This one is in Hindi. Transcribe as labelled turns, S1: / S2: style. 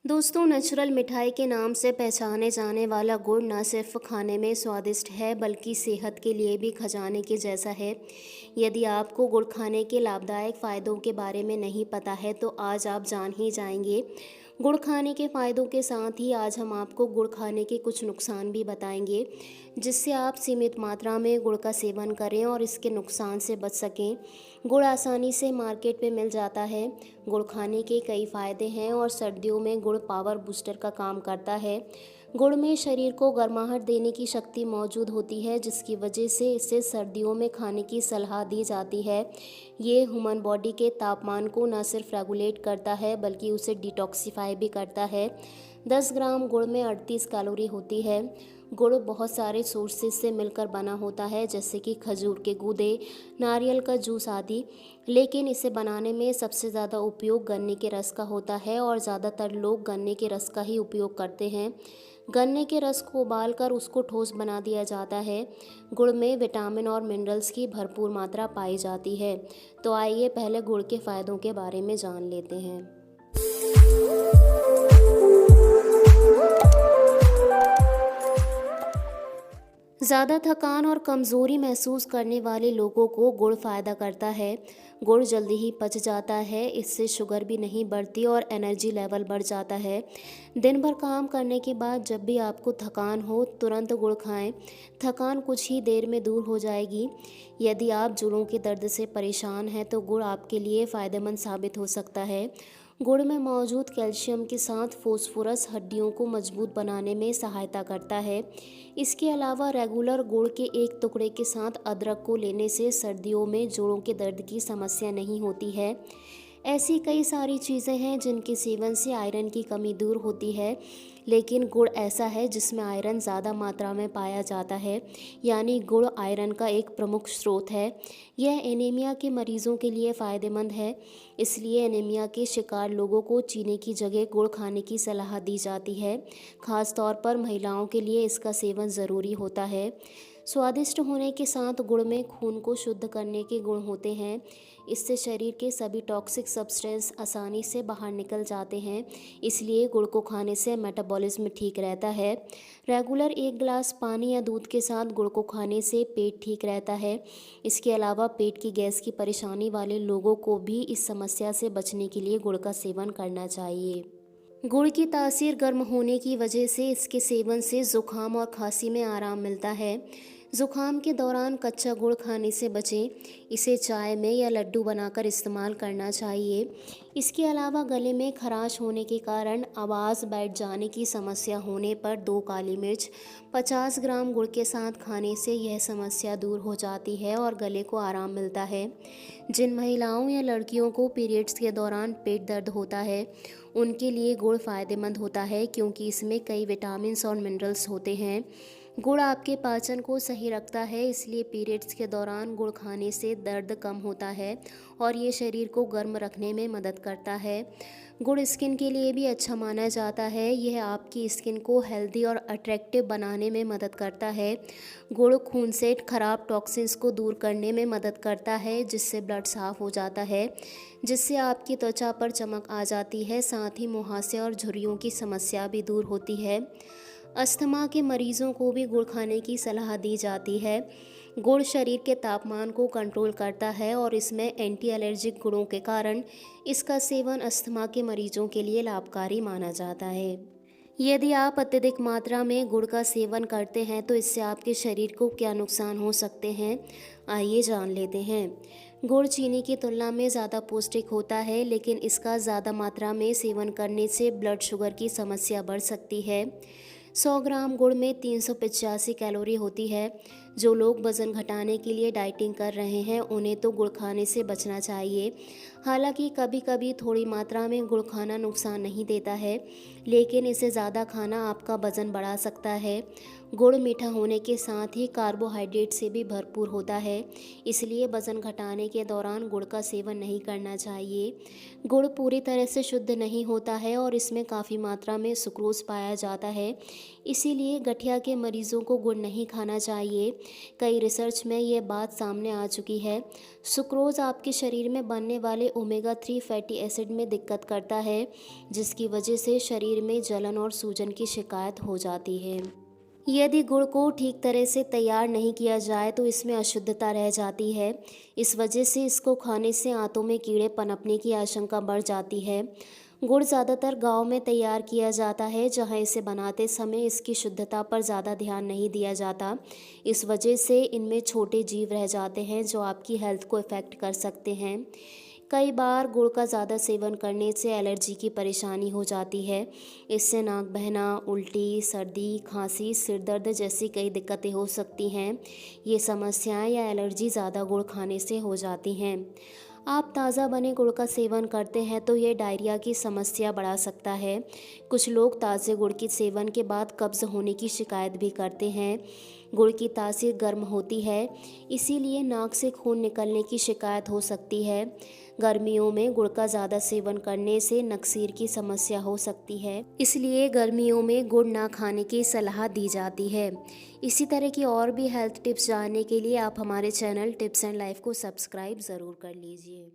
S1: दोस्तों, नेचुरल मिठाई के नाम से पहचाने जाने वाला गुड़ न सिर्फ खाने में स्वादिष्ट है बल्कि सेहत के लिए भी खजाने के जैसा है। यदि आपको गुड़ खाने के लाभदायक फ़ायदों के बारे में नहीं पता है तो आज आप जान ही जाएंगे। गुड़ खाने के फ़ायदों के साथ ही आज हम आपको गुड़ खाने के कुछ नुकसान भी बताएंगे, जिससे आप सीमित मात्रा में गुड़ का सेवन करें और इसके नुकसान से बच सकें। गुड़ आसानी से मार्केट में मिल जाता है। गुड़ खाने के कई फ़ायदे हैं और सर्दियों में गुड़ पावर बूस्टर का काम करता है। गुड़ में शरीर को गर्माहट देने की शक्ति मौजूद होती है, जिसकी वजह से इसे सर्दियों में खाने की सलाह दी जाती है। ये ह्यूमन बॉडी के तापमान को न सिर्फ रेगुलेट करता है बल्कि उसे डिटॉक्सिफाई भी करता है। 10 ग्राम गुड़ में 38 कैलोरी होती है। गुड़ बहुत सारे सोर्सेज से मिलकर बना होता है, जैसे कि खजूर के गूदे, नारियल का जूस आदि। लेकिन इसे बनाने में सबसे ज़्यादा उपयोग गन्ने के रस का होता है और ज़्यादातर लोग गन्ने के रस का ही उपयोग करते हैं। गन्ने के रस को उबालकर उसको ठोस बना दिया जाता है। गुड़ में विटामिन और मिनरल्स की भरपूर मात्रा पाई जाती है। तो आइए पहले गुड़ के फ़ायदों के बारे में जान लेते हैं। ज़्यादा थकान और कमज़ोरी महसूस करने वाले लोगों को गुड़ फ़ायदा करता है। गुड़ जल्दी ही पच जाता है, इससे शुगर भी नहीं बढ़ती और एनर्जी लेवल बढ़ जाता है। दिन भर काम करने के बाद जब भी आपको थकान हो, तुरंत गुड़ खाएं। थकान कुछ ही देर में दूर हो जाएगी। यदि आप जोड़ों के दर्द से परेशान हैं तो गुड़ आपके लिए फ़ायदेमंद साबित हो सकता है। गुड़ में मौजूद कैल्शियम के साथ फास्फोरस हड्डियों को मजबूत बनाने में सहायता करता है। इसके अलावा रेगुलर गुड़ के एक टुकड़े के साथ अदरक को लेने से सर्दियों में जोड़ों के दर्द की समस्या नहीं होती है। ऐसी कई सारी चीज़ें हैं जिनके सेवन से आयरन की कमी दूर होती है, लेकिन गुड़ ऐसा है जिसमें आयरन ज़्यादा मात्रा में पाया जाता है, यानी गुड़ आयरन का एक प्रमुख स्रोत है। यह एनीमिया के मरीजों के लिए फ़ायदेमंद है, इसलिए एनीमिया के शिकार लोगों को चीनी की जगह गुड़ खाने की सलाह दी जाती है। ख़ास तौर पर महिलाओं के लिए इसका सेवन ज़रूरी होता है। स्वादिष्ट होने के साथ गुड़ में खून को शुद्ध करने के गुण होते हैं। इससे शरीर के सभी टॉक्सिक सब्सटेंस आसानी से बाहर निकल जाते हैं, इसलिए गुड़ को खाने से मेटाबॉलिज्म ठीक रहता है। रेगुलर 1 गिलास पानी या दूध के साथ गुड़ को खाने से पेट ठीक रहता है। इसके अलावा पेट की गैस की परेशानी वाले लोगों को भी इस समस्या से बचने के लिए गुड़ का सेवन करना चाहिए। गुड़ की तासीर गर्म होने की वजह से इसके सेवन से ज़ुकाम और खांसी में आराम मिलता है। ज़ुकाम के दौरान कच्चा गुड़ खाने से बचें। इसे चाय में या लड्डू बनाकर इस्तेमाल करना चाहिए। इसके अलावा गले में खराश होने के कारण आवाज़ बैठ जाने की समस्या होने पर 2 काली मिर्च 50 ग्राम गुड़ के साथ खाने से यह समस्या दूर हो जाती है और गले को आराम मिलता है। जिन महिलाओं या लड़कियों को पीरियड्स के दौरान पेट दर्द होता है, उनके लिए गुड़ फ़ायदेमंद होता है क्योंकि इसमें कई विटामिन्स और मिनरल्स होते हैं। गुड़ आपके पाचन को सही रखता है, इसलिए पीरियड्स के दौरान गुड़ खाने से दर्द कम होता है और ये शरीर को गर्म रखने में मदद करता है। गुड़ स्किन के लिए भी अच्छा माना जाता है। यह आपकी स्किन को हेल्दी और अट्रैक्टिव बनाने में मदद करता है। गुड़ खून से खराब टॉक्सिन्स को दूर करने में मदद करता है, जिससे ब्लड साफ़ हो जाता है, जिससे आपकी त्वचा पर चमक आ जाती है। साथ ही मुहासे और झुर्रियों की समस्या भी दूर होती है। अस्थमा के मरीजों को भी गुड़ खाने की सलाह दी जाती है। गुड़ शरीर के तापमान को कंट्रोल करता है और इसमें एंटी एलर्जिक गुणों के कारण इसका सेवन अस्थमा के मरीजों के लिए लाभकारी माना जाता है। यदि आप अत्यधिक मात्रा में गुड़ का सेवन करते हैं तो इससे आपके शरीर को क्या नुकसान हो सकते हैं, आइए जान लेते हैं। गुड़ चीनी की तुलना में ज़्यादा पौष्टिक होता है, लेकिन इसका ज़्यादा मात्रा में सेवन करने से ब्लड शुगर की समस्या बढ़ सकती है। 100 ग्राम गुड़ में 385 कैलोरी होती है। जो लोग वज़न घटाने के लिए डाइटिंग कर रहे हैं, उन्हें तो गुड़ खाने से बचना चाहिए। हालांकि कभी कभी थोड़ी मात्रा में गुड़ खाना नुकसान नहीं देता है, लेकिन इसे ज़्यादा खाना आपका वज़न बढ़ा सकता है। गुड़ मीठा होने के साथ ही कार्बोहाइड्रेट से भी भरपूर होता है, इसलिए वज़न घटाने के दौरान गुड़ का सेवन नहीं करना चाहिए। गुड़ पूरी तरह से शुद्ध नहीं होता है और इसमें काफ़ी मात्रा में सुक्रोज पाया जाता है, इसीलिए गठिया के मरीजों को गुड़ नहीं खाना चाहिए। कई रिसर्च में ये बात सामने आ चुकी है। सुक्रोज आपके शरीर में बनने वाले ओमेगा 3 फैटी एसिड में दिक्कत करता है, जिसकी वजह से शरीर में जलन और सूजन की शिकायत हो जाती है। यदि गुड़ को ठीक तरह से तैयार नहीं किया जाए तो इसमें अशुद्धता रह जाती है। इस वजह से इसको खाने से आंतों में कीड़े पनपने की आशंका बढ़ जाती है। गुड़ ज़्यादातर गांव में तैयार किया जाता है, जहां इसे बनाते समय इसकी शुद्धता पर ज़्यादा ध्यान नहीं दिया जाता। इस वजह से इनमें छोटे जीव रह जाते हैं जो आपकी हेल्थ को इफ़ेक्ट कर सकते हैं। कई बार गुड़ का ज़्यादा सेवन करने से एलर्जी की परेशानी हो जाती है। इससे नाक बहना, उल्टी, सर्दी, खांसी, सिर दर्द जैसी कई दिक्कतें हो सकती हैं। ये समस्याएं या एलर्जी ज़्यादा गुड़ खाने से हो जाती हैं। आप ताज़ा बने गुड़ का सेवन करते हैं तो ये डायरिया की समस्या बढ़ा सकता है। कुछ लोग ताज़े गुड़ के सेवन के बाद कब्ज़ होने की शिकायत भी करते हैं। गुड़ की तासीर गर्म होती है, इसीलिए नाक से खून निकलने की शिकायत हो सकती है। गर्मियों में गुड़ का ज़्यादा सेवन करने से नक्सीर की समस्या हो सकती है, इसलिए गर्मियों में गुड़ ना खाने की सलाह दी जाती है। इसी तरह की और भी हेल्थ टिप्स जानने के लिए आप हमारे चैनल टिप्स एंड लाइफ को सब्सक्राइब ज़रूर कर लीजिए।